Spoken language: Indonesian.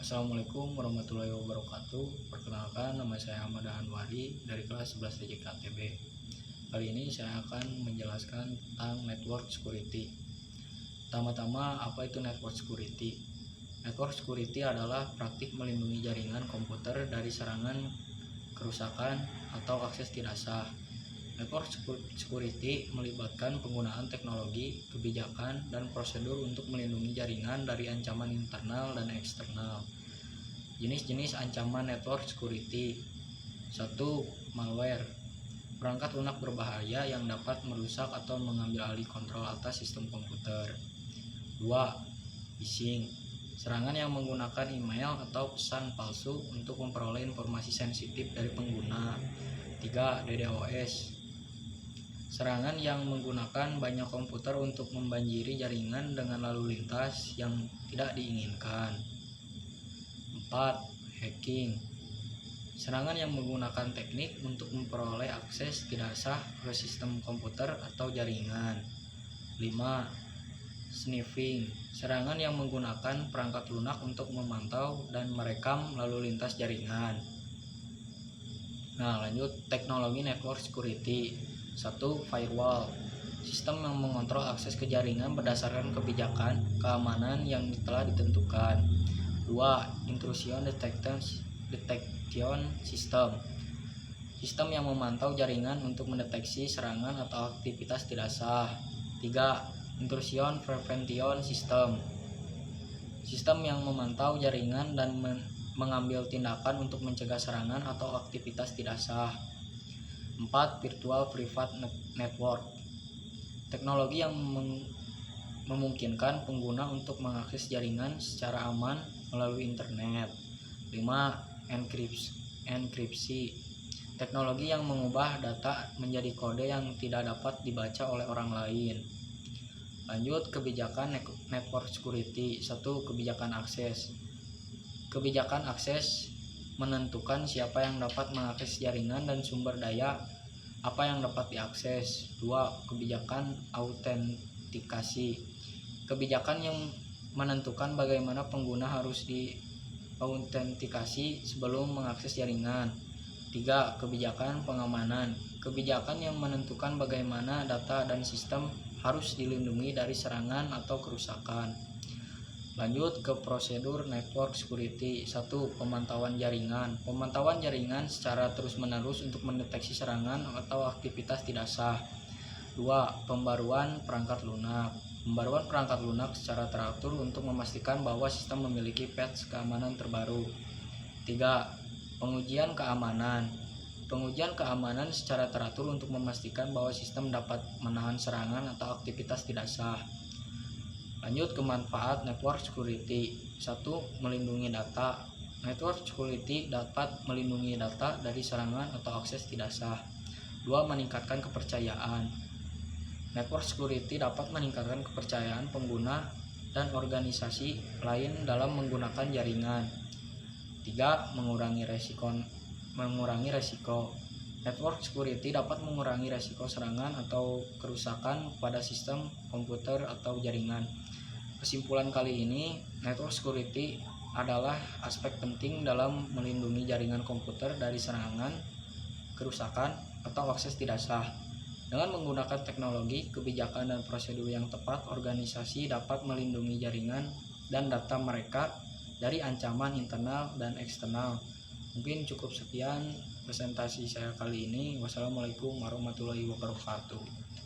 Assalamualaikum warahmatullahi wabarakatuh. Perkenalkan, nama saya Ahmad Anwari dari kelas 11 DJKTB. Kali ini saya akan menjelaskan tentang network security. Pertama-tama, apa itu network security? Network security adalah praktik melindungi jaringan komputer dari serangan, kerusakan, atau akses tidak sah. Network security melibatkan penggunaan teknologi, kebijakan, dan prosedur untuk melindungi jaringan dari ancaman internal dan eksternal. Jenis-jenis ancaman network security. 1. Malware. Perangkat lunak berbahaya yang dapat merusak atau mengambil alih kontrol atas sistem komputer. 2. Phishing. Serangan yang menggunakan email atau pesan palsu untuk memperoleh informasi sensitif dari pengguna. 3. DDoS. Serangan yang menggunakan banyak komputer untuk membanjiri jaringan dengan lalu lintas yang tidak diinginkan. 4. Hacking. Serangan yang menggunakan teknik untuk memperoleh akses tidak sah ke sistem komputer atau jaringan. 5. Sniffing. Serangan yang menggunakan perangkat lunak untuk memantau dan merekam lalu lintas jaringan. Nah, lanjut teknologi network security. 1. Firewall. Sistem yang mengontrol akses ke jaringan berdasarkan kebijakan keamanan yang telah ditentukan. 2. Intrusion detection system. Sistem yang memantau jaringan untuk mendeteksi serangan atau aktivitas tidak sah. 3. Intrusion prevention system. Sistem yang memantau jaringan dan mengambil tindakan untuk mencegah serangan atau aktivitas tidak sah. 4. Virtual private network. Teknologi yang memungkinkan pengguna untuk mengakses jaringan secara aman melalui internet. 5. Enkripsi. Teknologi yang mengubah data menjadi kode yang tidak dapat dibaca oleh orang lain. Lanjut kebijakan network security. 1. Kebijakan akses. Kebijakan akses menentukan siapa yang dapat mengakses jaringan dan sumber daya apa yang dapat diakses. 2. Kebijakan autentikasi. Kebijakan yang menentukan bagaimana pengguna harus diautentikasi sebelum mengakses jaringan. 3. Kebijakan pengamanan. Kebijakan yang menentukan bagaimana data dan sistem harus dilindungi dari serangan atau kerusakan. Lanjut ke prosedur network security. 1. Pemantauan jaringan. Pemantauan jaringan secara terus-menerus untuk mendeteksi serangan atau aktivitas tidak sah. 2. Pembaruan perangkat lunak. Pembaruan perangkat lunak secara teratur untuk memastikan bahwa sistem memiliki patch keamanan terbaru. 3. Pengujian keamanan. Pengujian keamanan secara teratur untuk memastikan bahwa sistem dapat menahan serangan atau aktivitas tidak sah. Lanjut ke manfaat network security. 1. Melindungi data. Network security dapat melindungi data dari serangan atau akses tidak sah. 2. Meningkatkan kepercayaan. Network security dapat meningkatkan kepercayaan pengguna dan organisasi lain dalam menggunakan jaringan. 3. Mengurangi resiko. Network security dapat mengurangi resiko serangan atau kerusakan pada sistem komputer atau jaringan. Kesimpulan kali ini, network security adalah aspek penting dalam melindungi jaringan komputer dari serangan, kerusakan, atau akses tidak sah. Dengan menggunakan teknologi, kebijakan, dan prosedur yang tepat, organisasi dapat melindungi jaringan dan data mereka dari ancaman internal dan eksternal. Mungkin cukup sekian presentasi saya kali ini. Wassalamualaikum warahmatullahi wabarakatuh.